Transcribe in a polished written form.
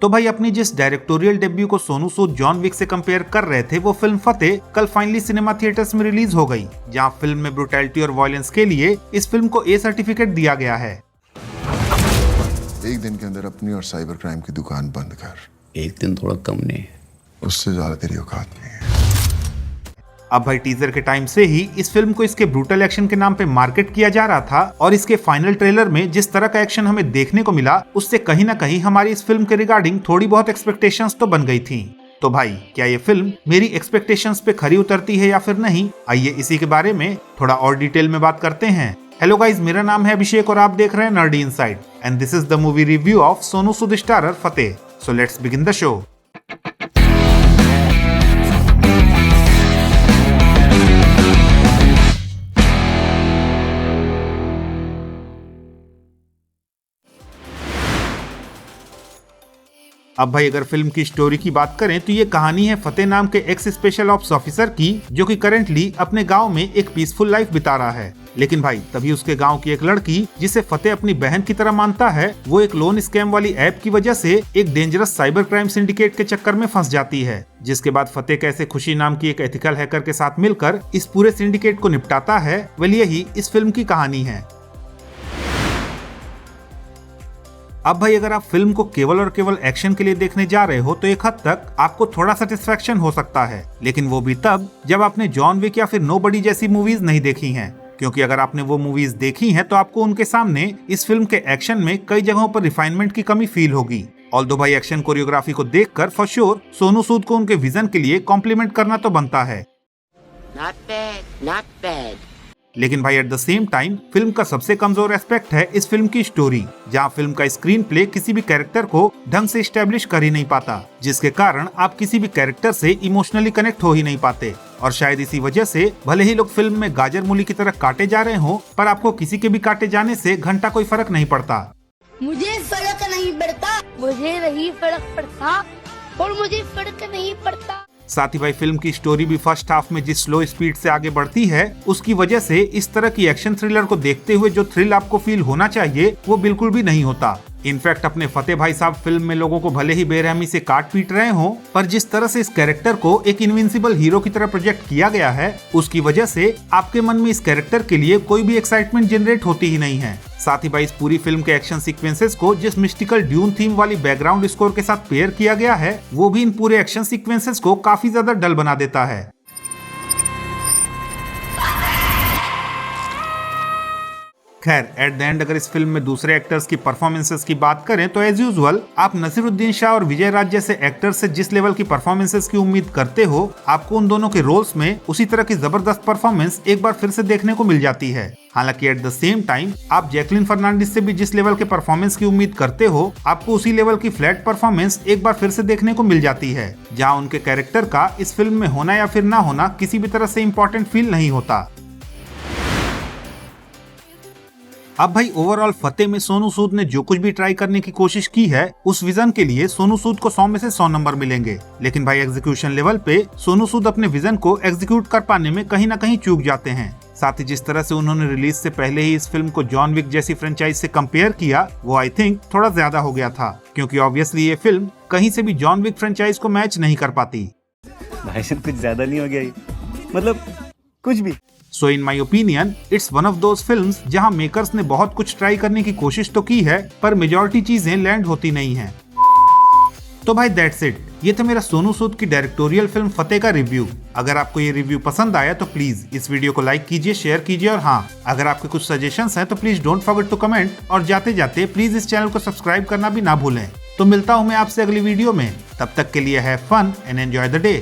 तो भाई अपनी जिस डायरेक्टोरियल डेब्यू को सोनू सूद जॉन विक से कंपेयर कर रहे थे, वो फिल्म फतेह कल फाइनली सिनेमा थिएटर्स में रिलीज हो गई, जहां फिल्म में ब्रुटैलिटी और वायलेंस के लिए इस फिल्म को ए सर्टिफिकेट दिया गया है। एक दिन के अंदर अपनी और साइबर क्राइम की दुकान बंद कर। एक दिन थोड़ा कम नहीं, उससे ज्यादा तेरी औकात नहीं है। अब भाई टीजर के टाइम से ही इस फिल्म को इसके ब्रूटल एक्शन के नाम पे मार्केट किया जा रहा था, और इसके फाइनल ट्रेलर में जिस तरह का एक्शन हमें देखने को मिला, उससे कहीं ना कहीं हमारी इस फिल्म के रिगार्डिंग थोड़ी बहुत एक्सपेक्टेशंस तो बन गई थी। तो भाई क्या ये फिल्म मेरी एक्सपेक्टेशंस पे खरी उतरती है या फिर नहीं, आइए इसी के बारे में थोड़ा और डिटेल में बात करते हैं। हेलो गाइज, मेरा नाम है अभिषेक और आप देख रहे हैं nerdy inside and this is the movie review of Sonu Sood starrer Fateh. So let's begin the show. अब भाई अगर फिल्म की स्टोरी की बात करें तो ये कहानी है फतेह नाम के एक्स स्पेशल ऑप्स ऑफिसर की, जो कि करेंटली अपने गांव में एक पीसफुल लाइफ बिता रहा है। लेकिन भाई तभी उसके गांव की एक लड़की, जिसे फतेह अपनी बहन की तरह मानता है, वो एक लोन स्कैम वाली ऐप की वजह से एक डेंजरस साइबर क्राइम सिंडिकेट के चक्कर में फंस जाती है। जिसके बाद फतेह कैसे खुशी नाम की एक एथिकल हैकर के साथ मिलकर इस पूरे सिंडिकेट को निपटाता है, वेल यही इस फिल्म की कहानी है। अब भाई अगर आप फिल्म को केवल और केवल एक्शन के लिए देखने जा रहे हो तो एक हद तक आपको थोड़ा सेटिस्फेक्शन हो सकता है, लेकिन वो भी तब जब आपने जॉन विक या फिर नोबडी जैसी मूवीज नहीं देखी हैं। क्योंकि अगर आपने वो मूवीज देखी हैं तो आपको उनके सामने इस फिल्म के एक्शन में कई जगहों पर रिफाइनमेंट की कमी फील होगी। ऑल्दो भाई एक्शन कोरियोग्राफी को देखकर फॉर श्योर सोनू सूद को उनके विजन के लिए कॉम्प्लीमेंट करना तो बनता है। Not bad. लेकिन भाई at the same time film का सबसे कमजोर एस्पेक्ट है इस फिल्म की स्टोरी, जहां फिल्म का स्क्रीन प्ले किसी भी कैरेक्टर को ढंग से एस्टेब्लिश कर ही नहीं पाता, जिसके कारण आप किसी भी कैरेक्टर से इमोशनली कनेक्ट हो ही नहीं पाते। और शायद इसी वजह से भले ही लोग फिल्म में गाजर मूली की तरह काटे जा रहे हो, पर आपको किसी के भी काटे जाने से घंटा कोई फर्क नहीं पड़ता। मुझे फर्क नहीं पड़ता, मुझे नहीं फर्क पड़ता और मुझे फर्क नहीं पड़ता। साथ ही भाई फिल्म की स्टोरी भी फर्स्ट हाफ में जिस स्लो स्पीड से आगे बढ़ती है, उसकी वजह से इस तरह की एक्शन थ्रिलर को देखते हुए जो थ्रिल आपको फील होना चाहिए वो बिल्कुल भी नहीं होता। इनफैक्ट अपने फतेह भाई साहब फिल्म में लोगों को भले ही बेरहमी से काट पीट रहे हो, पर जिस तरह से इस कैरेक्टर को एक इनविंसिबल हीरो की तरह प्रोजेक्ट किया गया है, उसकी वजह से आपके मन में इस कैरेक्टर के लिए कोई भी एक्साइटमेंट जनरेट होती ही नहीं है। साथ ही भाई इस पूरी फिल्म के एक्शन सीक्वेंसेस को जिस मिस्टिकल ड्यून थीम वाली बैकग्राउंड स्कोर के साथ पेयर किया गया है, वो भी इन पूरे एक्शन सीक्वेंसेस को काफी ज्यादा डल बना देता है। खैर एट द एंड अगर इस फिल्म में दूसरे एक्टर्स की परफॉर्मेंसेस की बात करें तो एज यूजुअल आप नसीरुद्दीन शाह और विजय राज जैसे एक्टर्स से जिस लेवल की परफॉर्मेंसेस की उम्मीद करते हो, आपको उन दोनों के रोल्स में उसी तरह की जबरदस्त परफॉर्मेंस एक बार फिर से देखने को मिल जाती है। हालांकि एट द सेम टाइम आप जैकलिन फर्नांडिस से भी जिस लेवल के परफॉर्मेंस की उम्मीद करते हो, आपको उसी लेवल की फ्लैट परफॉर्मेंस एक बार फिर से देखने को मिल जाती है, जहाँ उनके कैरेक्टर का इस फिल्म में होना या फिर ना होना किसी भी तरह से इम्पोर्टेंट फील नहीं होता। अब भाई ओवरऑल फतेह में सोनू सूद ने जो कुछ भी ट्राई करने की कोशिश की है, उस विजन के लिए सोनू सूद को 100 में से 100 नंबर मिलेंगे। लेकिन भाई एग्जीक्यूशन लेवल पे सोनू सूद अपने विजन को एग्जीक्यूट कर पाने में कहीं ना कहीं चूक जाते हैं। साथ ही जिस तरह से उन्होंने रिलीज से पहले ही इस फिल्म को जॉन विक जैसी फ्रेंचाइज से कंपेयर किया, वो आई थिंक थोड़ा ज्यादा हो गया था, क्योंकि ऑब्वियसली ये फिल्म कहीं से भी जॉन विक फ्रेंचाइज को मैच नहीं कर पाती। भाई साहब कुछ ज्यादा नहीं हो गया ये? मतलब कुछ भी। So in my opinion it's one of those films जहां मेकर्स ने बहुत कुछ ट्राई करने की कोशिश तो की है, पर मेजॉरिटी चीजें लैंड होती नहीं हैं। तो भाई दैट्स इट, ये था मेरा सोनू सूद की डायरेक्टोरियल फिल्म फतेह का रिव्यू। अगर आपको ये रिव्यू पसंद आया तो प्लीज इस वीडियो को लाइक कीजिए, शेयर कीजिए, और हाँ, अगर आपके कुछ सजेशंस हैं तो please don't forget to comment, और जाते जाते प्लीज इस चैनल को सब्सक्राइब करना भी ना भूलें। तो मिलता हूँ मैं आपसे अगली वीडियो में, तब तक के लिए have fun and enjoy the day.